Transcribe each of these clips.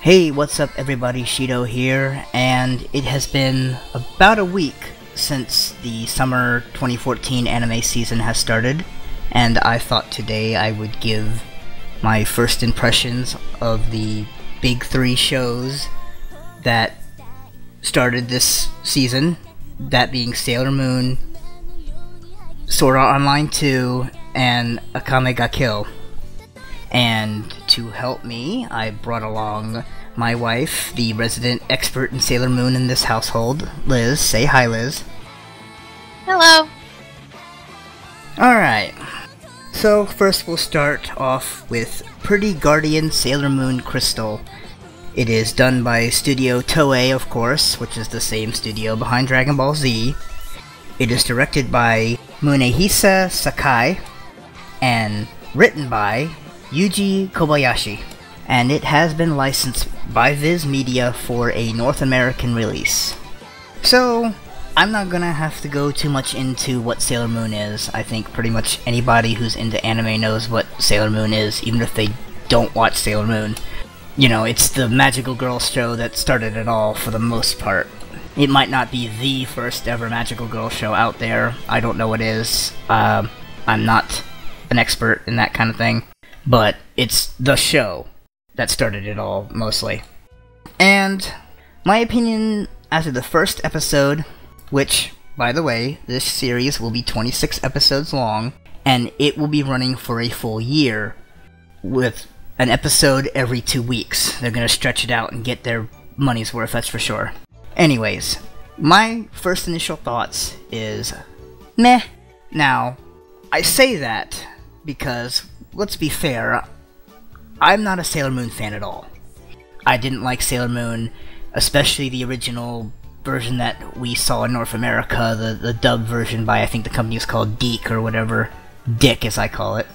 Hey, what's up everybody, Shido here, and it has been about a week since the summer 2014 anime season has started, and I thought today I would give my first impressions of the big three shows that started this season, that being Sailor Moon, Sword Art Online 2, and Akame ga Kill. And to help me, I brought along my wife, the resident expert in Sailor Moon in this household, Liz. Say hi, Liz. Hello. Alright, so first we'll start off with Pretty Guardian Sailor Moon Crystal. It is done by Studio Toei, of course, which is the same studio behind Dragon Ball Z. It is directed by Munehisa Sakai, and written by Yuji Kobayashi, and it has been licensed by Viz Media for a North American release. So, I'm not gonna have to go too much into what Sailor Moon is. I think pretty much anybody who's into anime knows what Sailor Moon is, even if they don't watch Sailor Moon. You know, it's the magical girl show that started it all for the most part. It might not be the first ever magical girl show out there. I don't know what is. I'm not an expert in that kind of thing. But it's the show that started it all, mostly. And my opinion after the first episode, which, by the way, this series will be 26 episodes long, and it will be running for a full year, with an episode every 2 weeks. They're gonna stretch it out and get their money's worth, that's for sure. Anyways, my first initial thoughts is meh. Now, I say that because, let's be fair, I'm not a Sailor Moon fan at all. I didn't like Sailor Moon, especially the original version that we saw in North America, the dubbed version by, I think the company was called Deke or whatever. Dick, as I call it.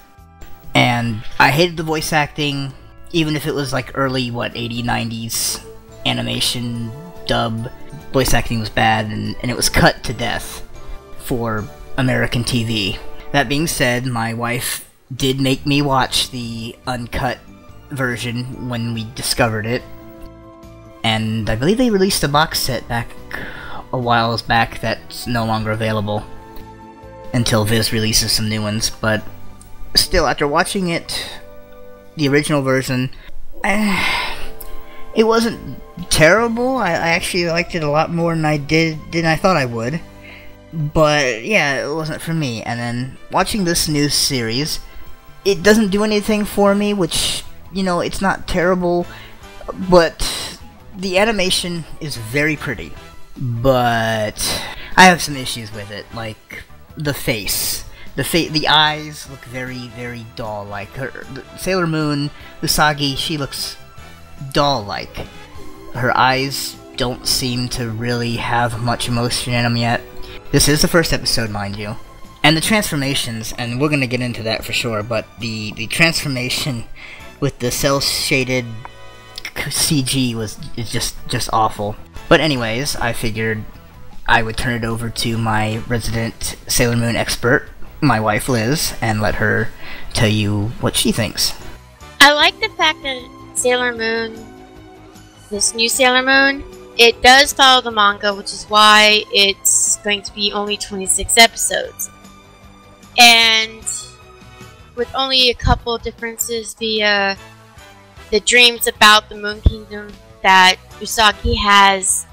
And I hated the voice acting, even if it was like early, 80s, 90s animation dub. Voice acting was bad, and it was cut to death for American TV. That being said, my wife did make me watch the uncut version when we discovered it, and I believe they released a box set back a while back that's no longer available until Viz releases some new ones. But still, after watching it, the original version, it wasn't terrible. I actually liked it a lot more than I thought I would. But yeah, it wasn't for me. And then watching this new series, it doesn't do anything for me, which, you know, it's not terrible, but the animation is very pretty. But I have some issues with it, like the face. The eyes look very, very doll-like. Sailor Moon, Asagi, she looks doll-like. Her eyes don't seem to really have much emotion in them yet. This is the first episode, mind you. And the transformations, and we're gonna get into that for sure, but the transformation with the cel-shaded CG is just awful. But anyways, I figured I would turn it over to my resident Sailor Moon expert, my wife Liz, and let her tell you what she thinks. I like the fact that Sailor Moon, this new Sailor Moon, it does follow the manga, which is why it's going to be only 26 episodes. And with only a couple of differences via the dreams about the Moon Kingdom that Usagi has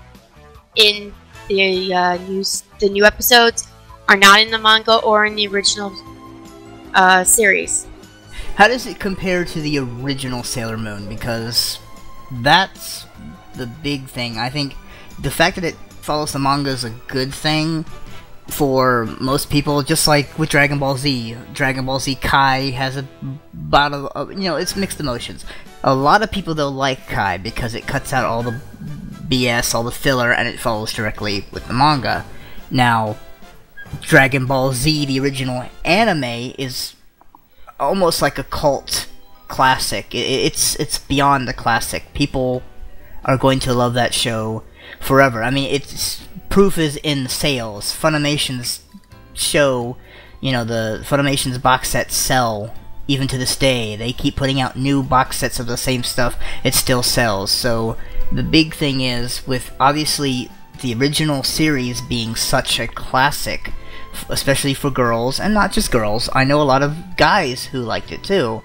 in the new episodes are not in the manga or in the original series. How does it compare to the original Sailor Moon? Because that's the big thing. I think the fact that it follows the manga is a good thing for most people, just like with Dragon Ball Z. Dragon Ball Z Kai has it's mixed emotions. A lot of people, though, like Kai because it cuts out all the BS, all the filler, and it follows directly with the manga. Now, Dragon Ball Z, the original anime, is almost like a cult classic. It's beyond the classic. People are going to love that show forever. I mean, proof is in the sales. Funimation's show, the Funimation's box sets sell even to this day. They keep putting out new box sets of the same stuff. It still sells. So the big thing is, with obviously the original series being such a classic, especially for girls, and not just girls, I know a lot of guys who liked it too.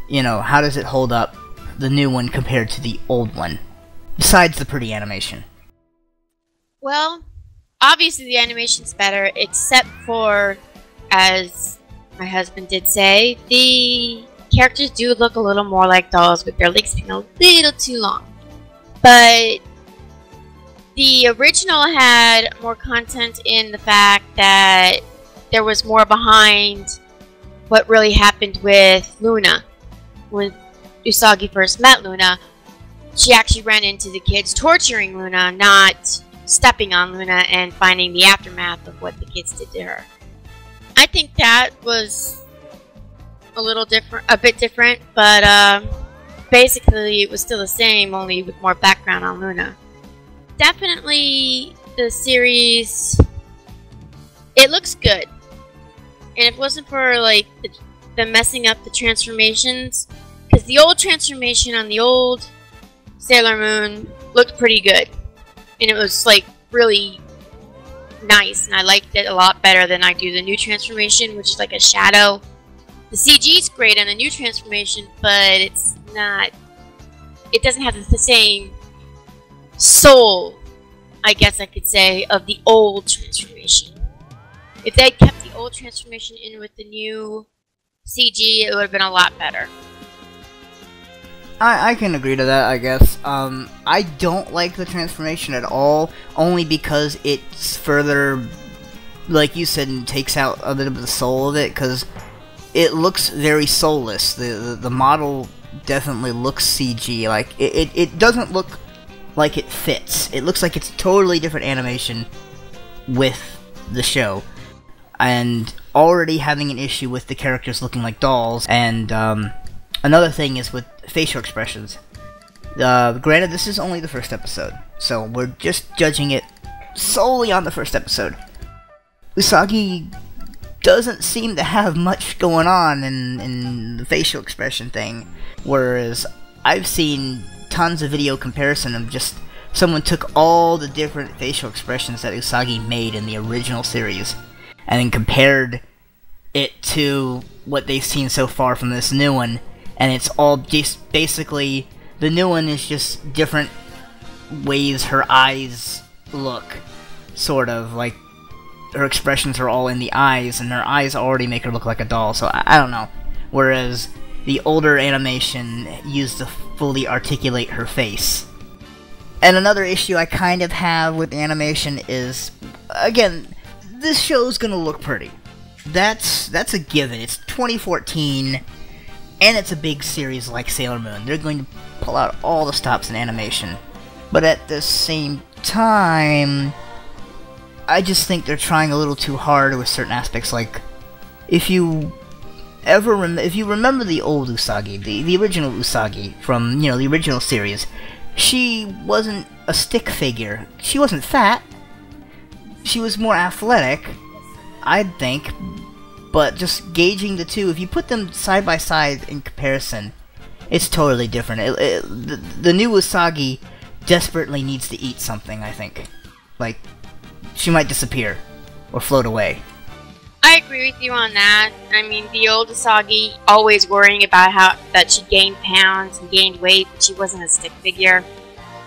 You know, how does it hold up, the new one compared to the old one, besides the pretty animation? Well, obviously the animation's better, except for, as my husband did say, the characters do look a little more like dolls with their legs being a little too long. But the original had more content in the fact that there was more behind what really happened with Luna. When Usagi first met Luna, she actually ran into the kids torturing Luna, not stepping on Luna and finding the aftermath of what the kids did to her. I think that was a bit different, but basically it was still the same, only with more background on Luna. Definitely the series, it looks good, and if it wasn't for like the messing up the transformations, because the old transformation on the old Sailor Moon looked pretty good, and it was like really nice, and I liked it a lot better than I do the new transformation, which is like a shadow. The CG's great on the new transformation, but it's not, it doesn't have the same soul, I guess I could say, of the old transformation. If they kept the old transformation in with the new CG, it would have been a lot better. I can agree to that, I guess. I don't like the transformation at all, only because it's further, like you said, takes out a bit of the soul of it, because it looks very soulless. The model definitely looks CG. Like, it doesn't look like it fits. It looks like it's totally different animation with the show. And already having an issue with the characters looking like dolls, and another thing is with facial expressions. Granted, this is only the first episode, so we're just judging it solely on the first episode. Usagi doesn't seem to have much going on in the facial expression thing, whereas I've seen tons of video comparison of just someone took all the different facial expressions that Usagi made in the original series and then compared it to what they've seen so far from this new one, and it's all just basically, the new one is just different ways her eyes look, sort of, like her expressions are all in the eyes, and her eyes already make her look like a doll, so I don't know. Whereas the older animation used to fully articulate her face. And another issue I kind of have with animation is, again, this show's gonna look pretty. That's a given. It's 2014, and it's a big series like Sailor Moon. They're going to pull out all the stops in animation. But at the same time, I just think they're trying a little too hard with certain aspects. Like, if you remember the old Usagi, the original Usagi from, you know, the original series, she wasn't a stick figure. She wasn't fat. She was more athletic, I'd think. But just gauging the two, if you put them side by side in comparison, it's totally different. The new Usagi desperately needs to eat something, I think. Like, she might disappear or float away. I agree with you on that. I mean, the old Asagi always worrying about that she gained pounds and gained weight, but she wasn't a stick figure.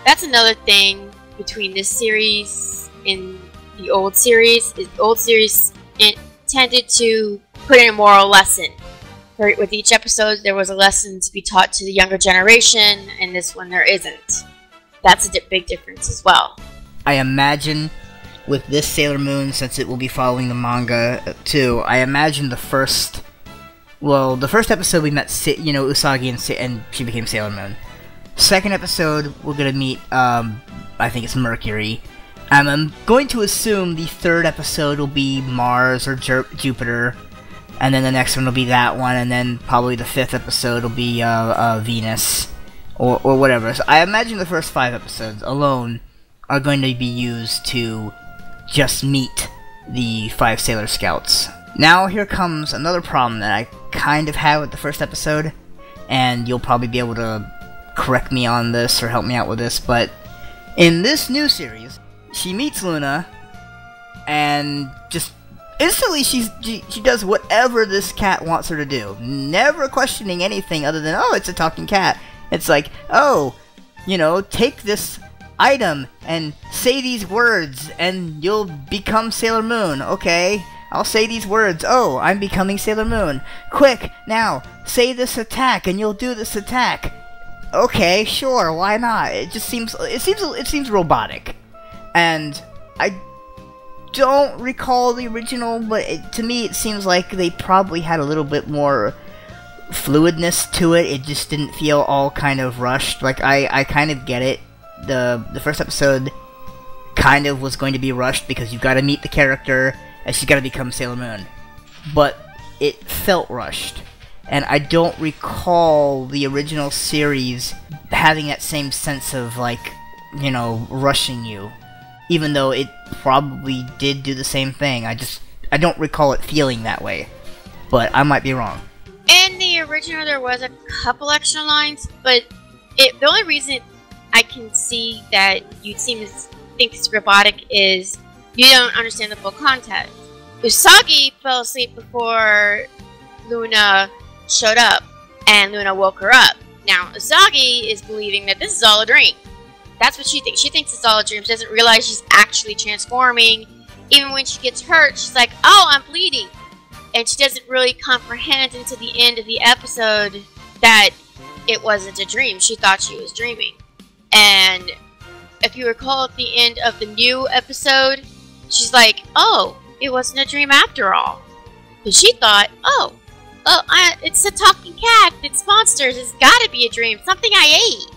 That's another thing between this series and the old series. The old series intended to put in a moral lesson. With each episode, there was a lesson to be taught to the younger generation, and this one there isn't. That's a big difference as well. I imagine with this Sailor Moon, since it will be following the manga too, I imagine the first episode we met, you know, Usagi and she became Sailor Moon. Second episode, we're gonna meet, I think it's Mercury. And I'm going to assume the third episode will be Mars or Jupiter, and then the next one will be that one, and then probably the fifth episode will be Venus, or whatever. So I imagine the first 5 episodes alone are going to be used to just meet the 5 Sailor Scouts. Now here comes another problem that I kind of had with the first episode, and you'll probably be able to correct me on this or help me out with this, but in this new series, she meets Luna, and just instantly she does whatever this cat wants her to do, never questioning anything other than, oh, it's a talking cat. It's like, oh, you know, take this item and say these words and you'll become Sailor Moon. Okay, I'll say these words. Oh, I'm becoming Sailor Moon. Quick, now, say this attack and you'll do this attack. Okay, sure, why not? It seems robotic. And I don't recall the original, but to me it seems like they probably had a little bit more fluidness to it. It just didn't feel all kind of rushed. Like, I kind of get it. The first episode kind of was going to be rushed because you've got to meet the character and she's got to become Sailor Moon. But it felt rushed. And I don't recall the original series having that same sense of, like, you know, rushing you. Even though it probably did do the same thing. I don't recall it feeling that way. But I might be wrong. In the original, there was a couple extra lines, but the only reason I can see that you seem to think it's robotic is you don't understand the full context. Usagi fell asleep before Luna showed up, and Luna woke her up. Now, Asagi is believing that this is all a dream. That's what she thinks. She thinks it's all a dream. She doesn't realize she's actually transforming. Even when she gets hurt, she's like, oh, I'm bleeding. And she doesn't really comprehend until the end of the episode that it wasn't a dream. She thought she was dreaming. And if you recall at the end of the new episode, she's like, oh, it wasn't a dream after all. And she thought, it's a talking cat, it's monsters, it's gotta be a dream, something I ate.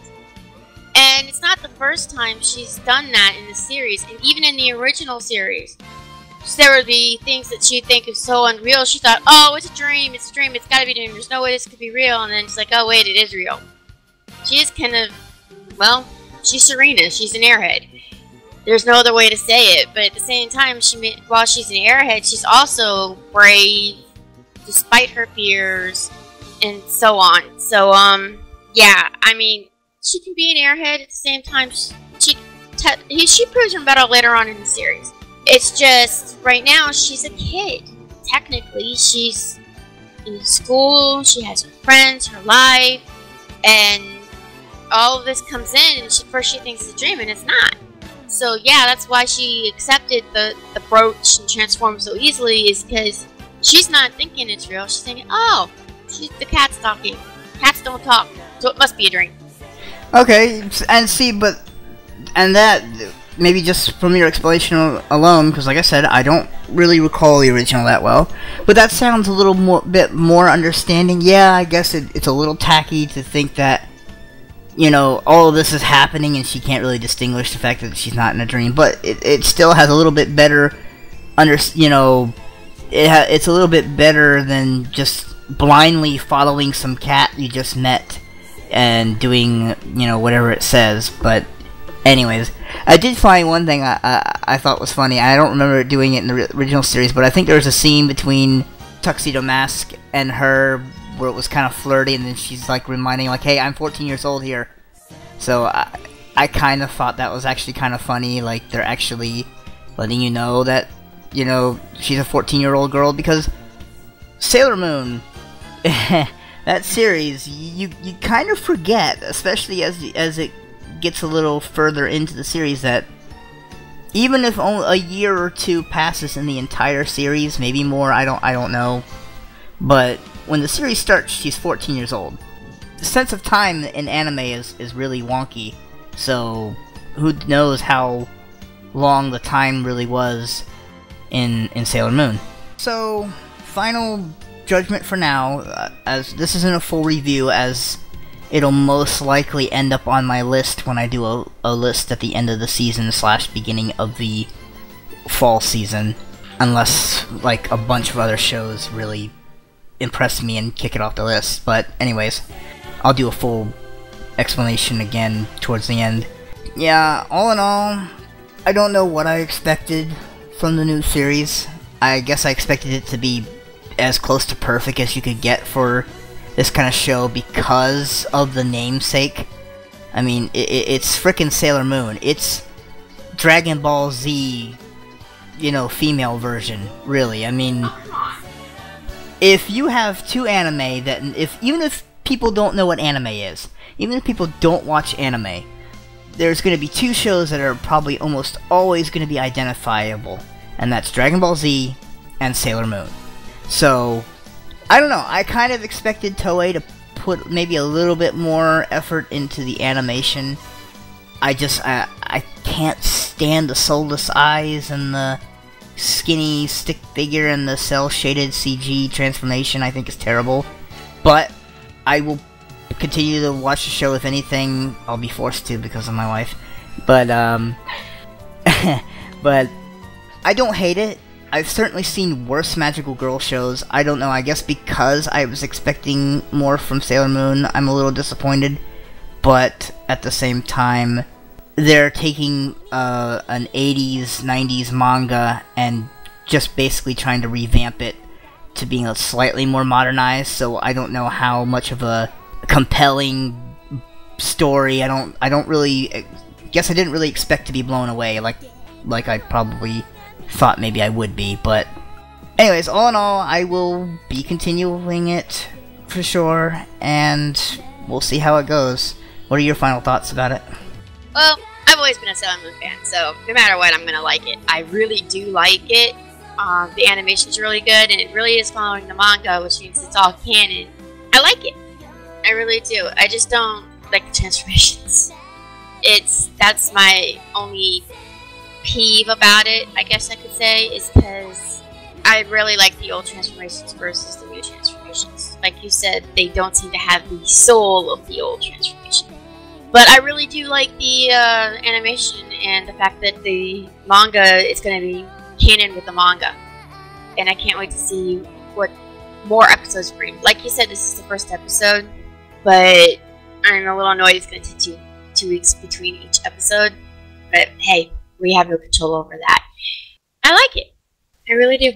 And it's not the first time she's done that in the series, and even in the original series. There would be things that she'd think is so unreal, she thought, oh, it's a dream, it's gotta be a dream, there's no way this could be real, and then she's like, oh wait, it is real. She is kind of, well, she's Serena, she's an airhead. There's no other way to say it, but at the same time, while she's an airhead, she's also brave, despite her fears, and so on. So, yeah, I mean, she can be an airhead at the same time. She proves her better later on in the series. It's just, right now, she's a kid. Technically, she's in school, she has her friends, her life, and all of this comes in, and first she thinks it's a dream, and it's not. So, yeah, that's why she accepted the brooch and transformed so easily, is because she's not thinking it's real. She's thinking, oh, the cat's talking. Cats don't talk, so it must be a dream. Okay, and see, and that, maybe just from your explanation alone, because like I said, I don't really recall the original that well, but that sounds a little bit more understanding. Yeah, I guess it's a little tacky to think that, you know, all of this is happening and she can't really distinguish the fact that she's not in a dream, but it still has a little bit better, you know, it's a little bit better than just blindly following some cat you just met and doing, you know, whatever it says. But anyways, I did find one thing I thought was funny. I don't remember doing it in the original series, but I think there was a scene between Tuxedo Mask and her where it was kind of flirty, and then she's like reminding, like, hey, I'm 14 years old here. So I kind of thought that was actually kind of funny, like they're actually letting you know that, you know, she's a 14-year-old girl, because Sailor Moon, that series, you kind of forget, especially as it gets a little further into the series, that even if only a year or two passes in the entire series, maybe more, I don't know, but when the series starts, she's 14 years old. The sense of time in anime is really wonky, so who knows how long the time really was in Sailor Moon. So, final judgment for now, as this isn't a full review, as it'll most likely end up on my list when I do a list at the end of the season / beginning of the fall season, unless like a bunch of other shows really impress me and kick it off the list. But anyways, I'll do a full explanation again towards the end. Yeah, all in all, I don't know what I expected from the new series. I guess I expected it to be as close to perfect as you could get for this kind of show because of the namesake. I mean, it's frickin' Sailor Moon. It's Dragon Ball Z, you know, female version, really. I mean, if you have two anime that, even if people don't know what anime is, even if people don't watch anime, there's going to be two shows that are probably almost always going to be identifiable, and that's Dragon Ball Z and Sailor Moon. So, I don't know, I kind of expected Toei to put maybe a little bit more effort into the animation. I can't stand the soulless eyes and the skinny stick figure and the cel-shaded CG transformation. I think is terrible. But I will continue to watch the show. If anything, I'll be forced to because of my wife. But, but I don't hate it. I've certainly seen worse magical girl shows. I don't know, I guess because I was expecting more from Sailor Moon, I'm a little disappointed. But at the same time, they're taking an 80s, 90s manga and just basically trying to revamp it to being a slightly more modernized, so I don't know how much of a compelling story. I don't really guess I didn't really expect to be blown away like I probably thought maybe I would be. But anyways, all in all, I will be continuing it for sure, and we'll see how it goes. What are your final thoughts about it? Well, I've always been a Sailor Moon fan, so no matter what, I'm gonna like it. I really do like it. The animation's really good, and it really is following the manga, which means it's all canon. I like it. I really do. I just don't like the transformations. That's my only peeve about it, I guess I could say, is because I really like the old transformations versus the new transformations. Like you said, they don't seem to have the soul of the old transformation. But I really do like the animation and the fact that the manga is going to be canon with the manga. And I can't wait to see what more episodes bring. Like you said, this is the first episode, but I'm a little annoyed it's going to take two weeks between each episode. But hey, we have no control over that. I like it. I really do.